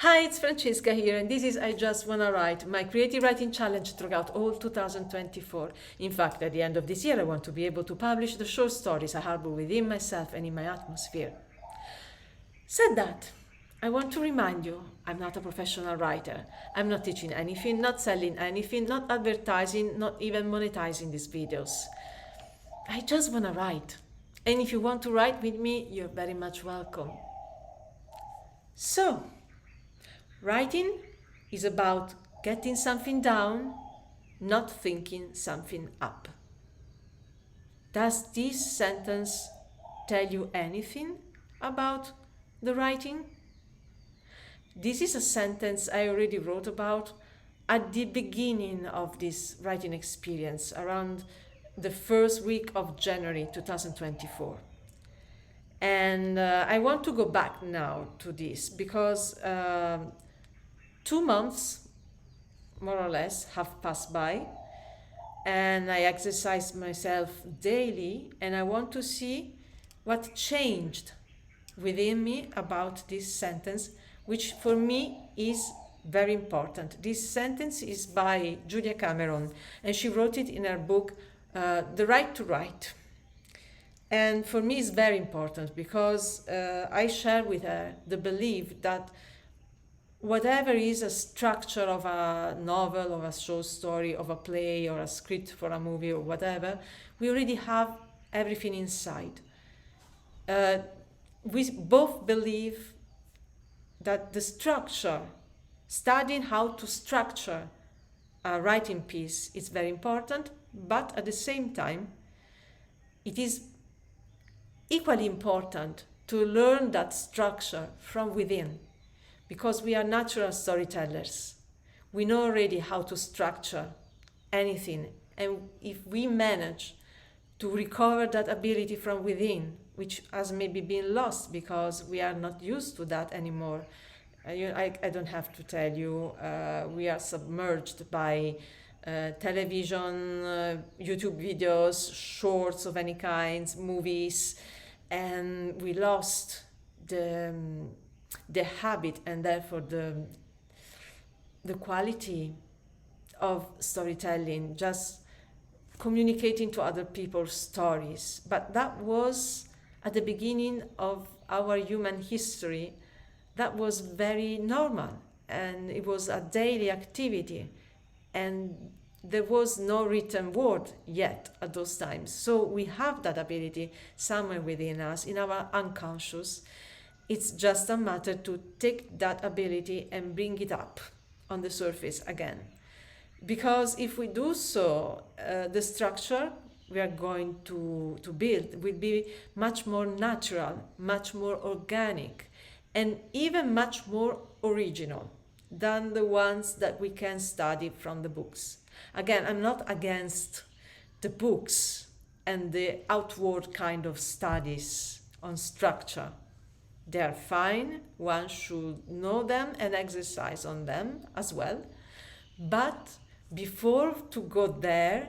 Hi, it's Francesca here, and this is I Just Wanna Write, my creative writing challenge throughout all 2024. In fact, at the end of this year, I want to be able to publish the short stories I harbor within myself and in my atmosphere. Said that, I want to remind you, I'm not a professional writer. I'm not teaching anything, not selling anything, not advertising, not even monetizing these videos. I just wanna write. And if you want to write with me, you're very much welcome. So, writing is about getting something down, not thinking something up. Does this sentence tell you anything about the writing? This is a sentence I already wrote about at the beginning of this writing experience, around the first week of January 2024. And I want to go back now to this because 2 months, more or less, have passed by, and I exercise myself daily, and I want to see what changed within me about this sentence, which for me is very important. This sentence is by Julia Cameron, and she wrote it in her book, The Right to Write. And for me, it's very important because I share with her the belief that whatever is a structure of a novel, of a short story, of a play, or a script for a movie, or whatever, we already have everything inside. We both believe that the structure, studying how to structure a writing piece is very important, but at the same time, it is equally important to learn that structure from within, because we are natural storytellers. We know already how to structure anything, and if we manage to recover that ability from within, which has maybe been lost because we are not used to that anymore. I don't have to tell you, we are submerged by television, YouTube videos, shorts of any kinds, movies, and we lost the habit and therefore the quality of storytelling, just communicating to other people's stories. But that was at the beginning of our human history. That was very normal, and it was a daily activity, and there was no written word yet at those times. So we have that ability somewhere within us, in our unconscious. It's just a matter to take that ability and bring it up on the surface again. Because if we do so, the structure we are going to build will be much more natural, much more organic, and even much more original than the ones that we can study from the books. Again, I'm not against the books and the outward kind of studies on structure. They are fine, one should know them and exercise on them as well. But before to go there,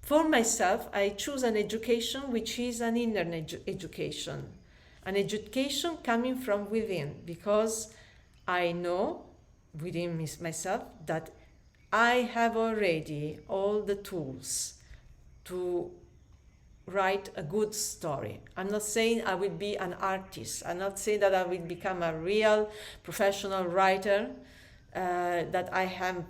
for myself, I choose an education which is an inner education. An education coming from within, because I know within myself that I have already all the tools to write a good story. I'm not saying I will be an artist. I'm not saying that I will become a real professional writer, that I have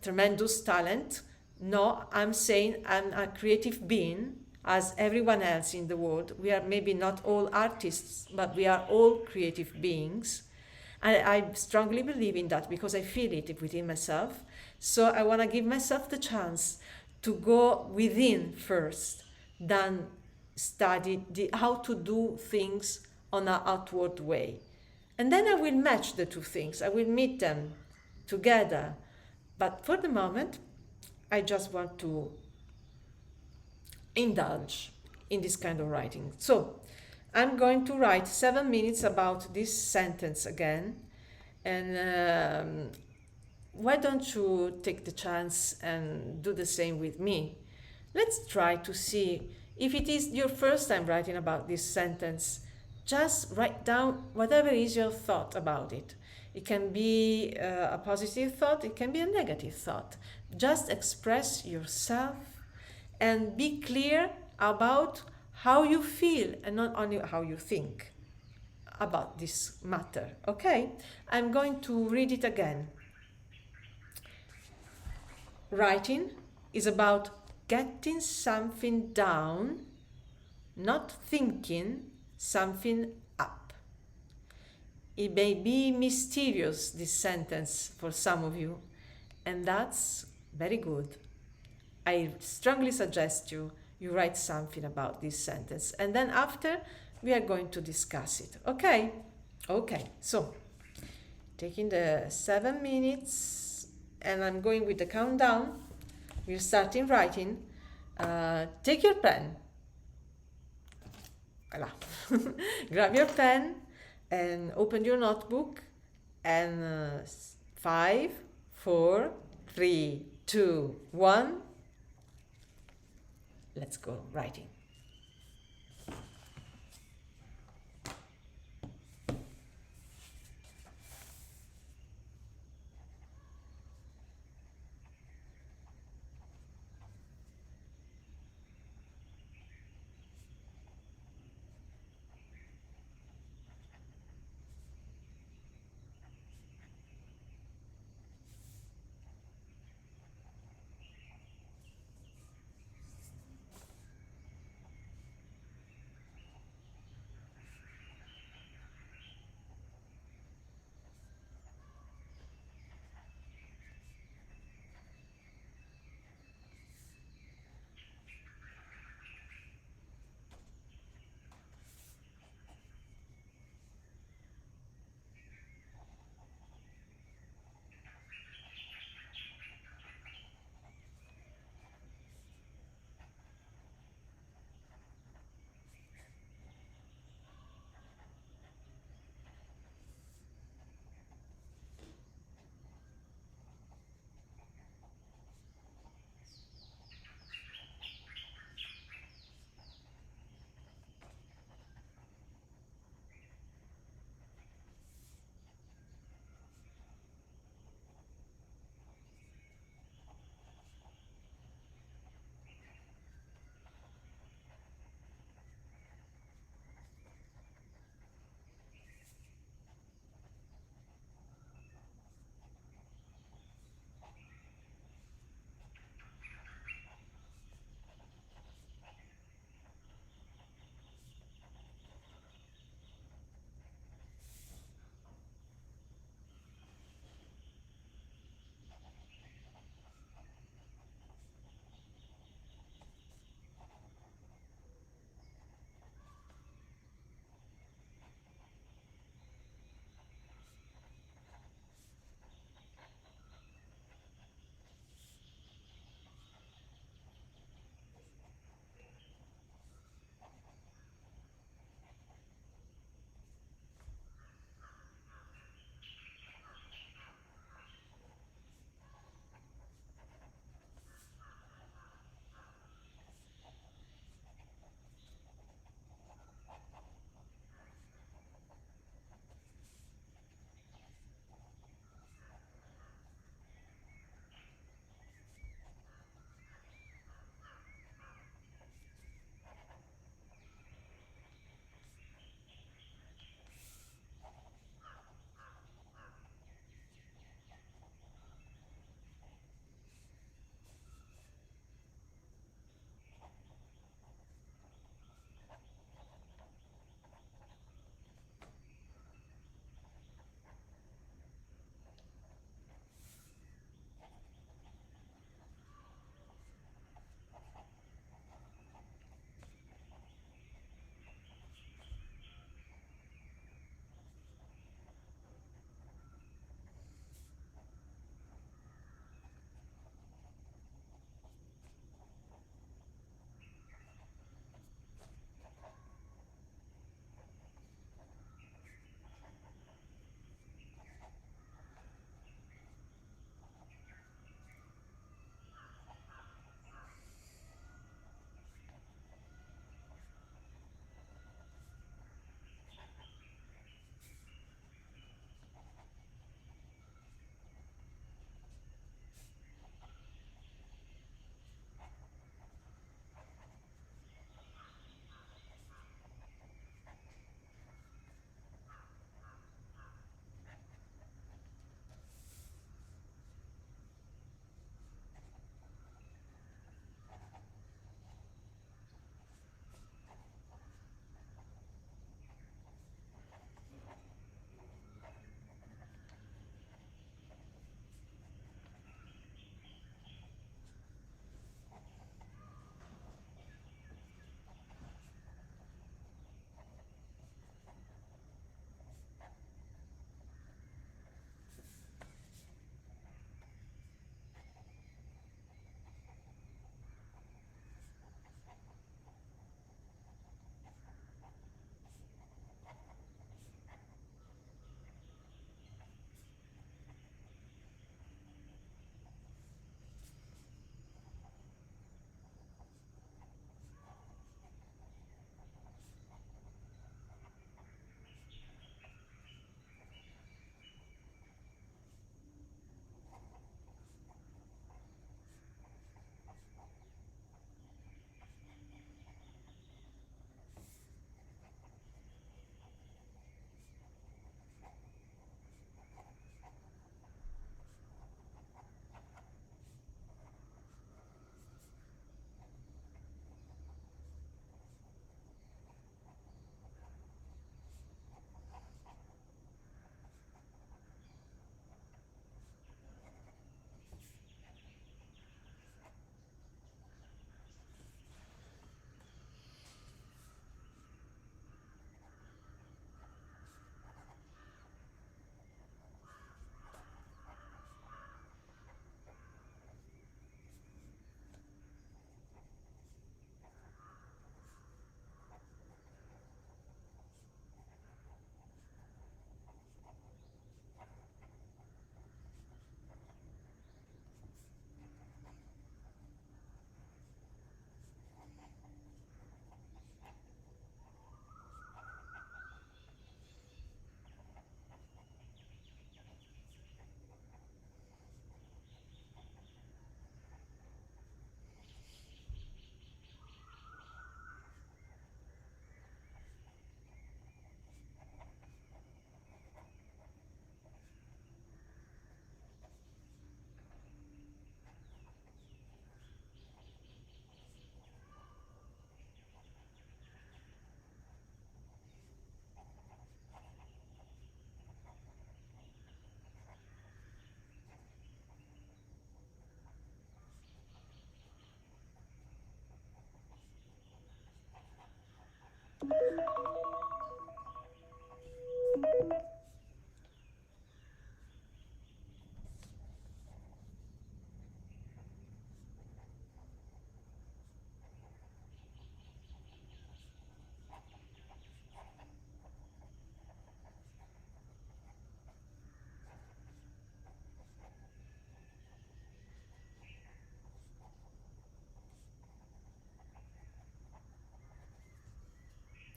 tremendous talent. No, I'm saying I'm a creative being, as everyone else in the world. We are maybe not all artists, but we are all creative beings. And I strongly believe in that because I feel it within myself. So I want to give myself the chance to go within first, than study how to do things on an outward way. And then I will match the two things. I will meet them together. But for the moment, I just want to indulge in this kind of writing. So I'm going to write 7 minutes about this sentence again. And why don't you take the chance and do the same with me? Let's try to see if it is your first time writing about this sentence. Just write down whatever is your thought about it. It can be a positive thought, it can be a negative thought. Just express yourself and be clear about how you feel and not only how you think about this matter. Okay? I'm going to read it again. Writing is about getting something down, not thinking something up. It may be mysterious, this sentence, for some of you, and that's very good. I strongly suggest you write something about this sentence, and then after we are going to discuss it. Okay? Okay, so taking the 7 minutes, and I'm going with the countdown. We're starting writing. Take your pen. Voila. Grab your pen and open your notebook, and 5, 4, 3, 2, 1. Let's go writing.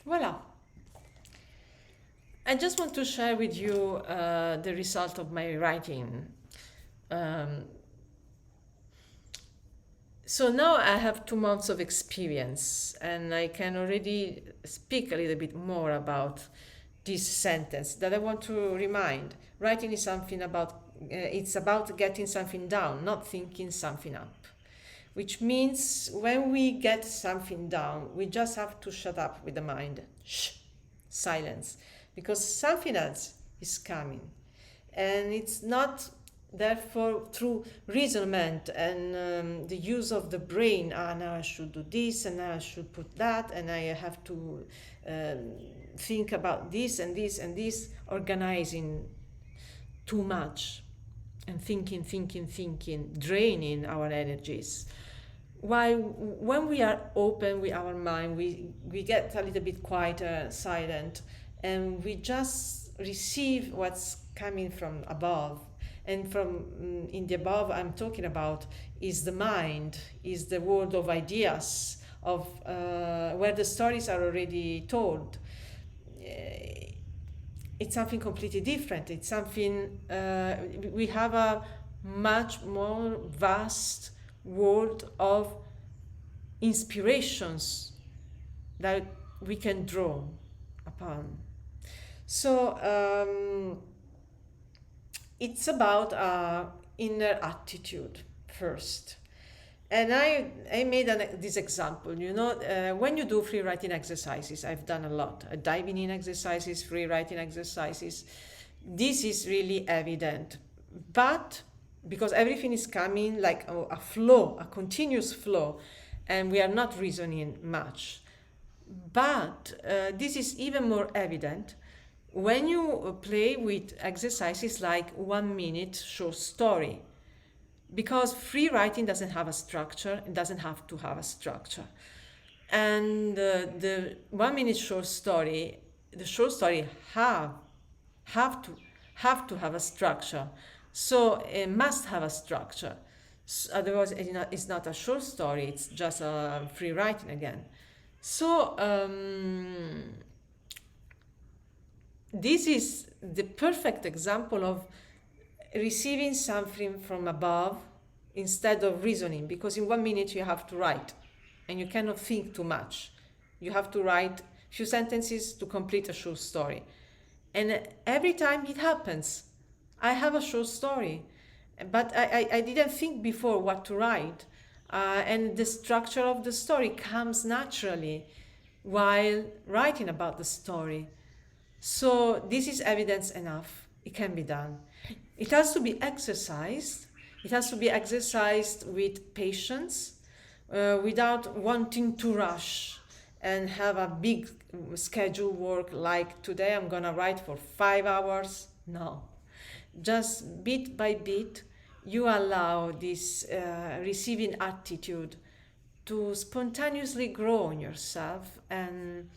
Voila. I just want to share with you the result of my writing. Um, so now I have 2 months of experience, and I can already speak a little bit more about this sentence that I want to remind. Writing is something about, it's about getting something down, not thinking something up. Which means when we get something down, we just have to shut up with the mind. Shh, silence. Because something else is coming. And it's not, therefore, through reasoning and the use of the brain. Ah, now I should do this, and now I should put that, and I have to think about this and this and this, organizing too much and thinking, draining our energies. While when we are open with our mind, we get a little bit quieter, silent, and we just receive what's coming from above. And from in the above, I'm talking about is the mind, is the world of ideas, of where the stories are already told. It's something completely different. It's something we have a much more vast world of inspirations that we can draw upon. So it's about inner attitude first. And I made this example, when you do free writing exercises, I've done a lot, diving in exercises, free writing exercises, this is really evident. But because everything is coming like a flow, a continuous flow, and we are not reasoning much. But this is even more evident when you play with exercises like 1 minute short story. Because free writing doesn't have a structure, it doesn't have to have a structure. And the 1 minute short story, the short story have to have a structure. So it must have a structure. Otherwise, it's not a short story, it's just a free writing again. So this is the perfect example of receiving something from above instead of reasoning, because in 1 minute you have to write and you cannot think too much. You have to write a few sentences to complete a short story. And every time it happens, I have a short story, but I didn't think before what to write. And the structure of the story comes naturally while writing about the story. So this is evidence enough. It can be done. It has to be exercised. It has to be exercised with patience, without wanting to rush and have a big schedule work like today I'm gonna write for 5 hours. No, just bit by bit, you allow this receiving attitude to spontaneously grow in yourself and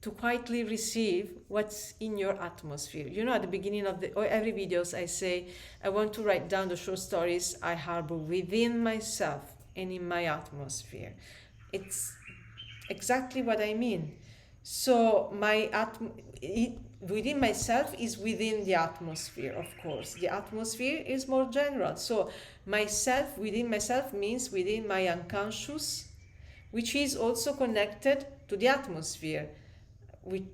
to quietly receive what's in your atmosphere. At the beginning of every videos, I say, I want to write down the short stories I harbor within myself and in my atmosphere. It's exactly what I mean. So within myself is within the atmosphere, of course. The atmosphere is more general. So myself, within myself means within my unconscious, which is also connected to the atmosphere, with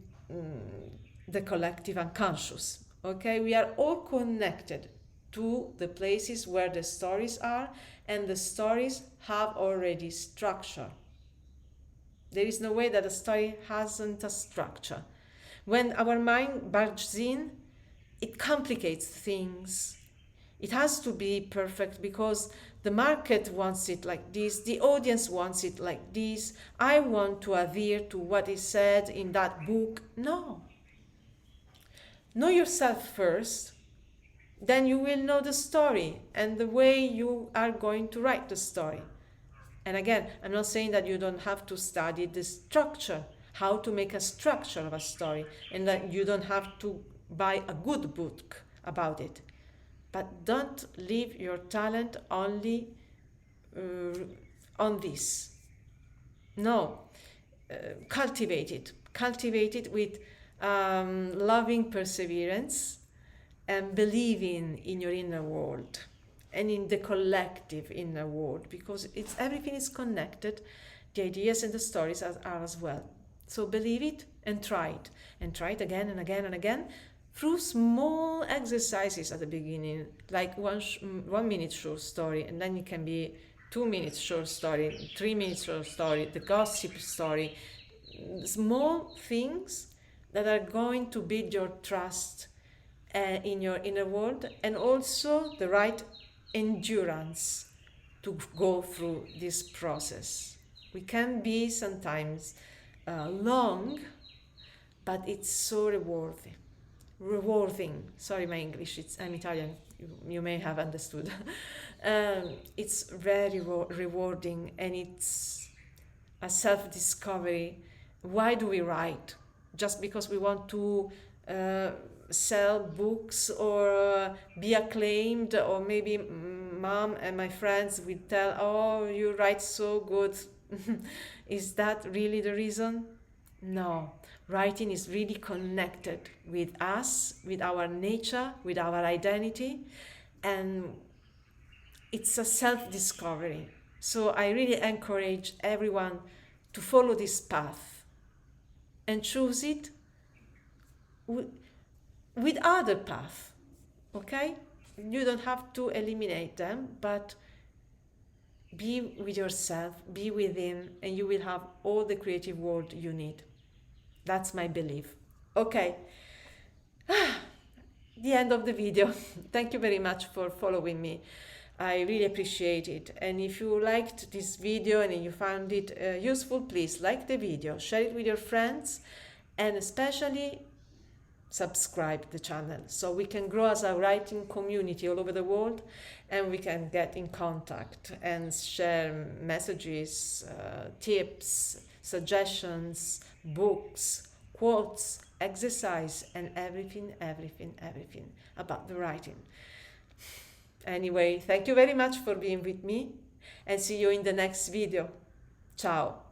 the collective unconscious. Okay, we are all connected to the places where the stories are, and the stories have already structure. There is no way that a story hasn't a structure. When our mind barges in, it complicates things. It has to be perfect because the market wants it like this, the audience wants it like this, I want to adhere to what is said in that book. No. Know yourself first, then you will know the story and the way you are going to write the story. And again, I'm not saying that you don't have to study the structure, how to make a structure of a story, and that you don't have to buy a good book about it. But don't leave your talent only on this. No, cultivate it. cultivate it with loving perseverance and believing in your inner world and in the collective inner world, because it's everything is connected. The ideas and the stories are as well. So believe it and try it again and again and again through small exercises at the beginning, like 1 minute short story, and then it can be 2 minutes short story, 3 minutes short story, the gossip story, small things that are going to build your trust in your inner world, and also the right endurance to go through this process. We can be sometimes long, but it's so rewarding. Sorry, my English, I'm Italian, you may have understood. It's very rewarding, and it's a self-discovery. Why do we write? Just because we want to sell books or be acclaimed, or maybe mom and my friends will tell, oh, you write so good. Is that really the reason? No. Writing is really connected with us, with our nature, with our identity, and it's a self-discovery. So I really encourage everyone to follow this path and choose it with other paths, okay? You don't have to eliminate them, but be with yourself, be within, and you will have all the creative world you need. That's my belief. Okay, the end of the video. Thank you very much for following me. I really appreciate it. And if you liked this video and you found it useful, please like the video, share it with your friends, and especially subscribe the channel so we can grow as a writing community all over the world, and we can get in contact and share messages, tips, suggestions, books, quotes, exercise, and everything about the writing. Anyway, thank you very much for being with me, and see you in the next video. Ciao.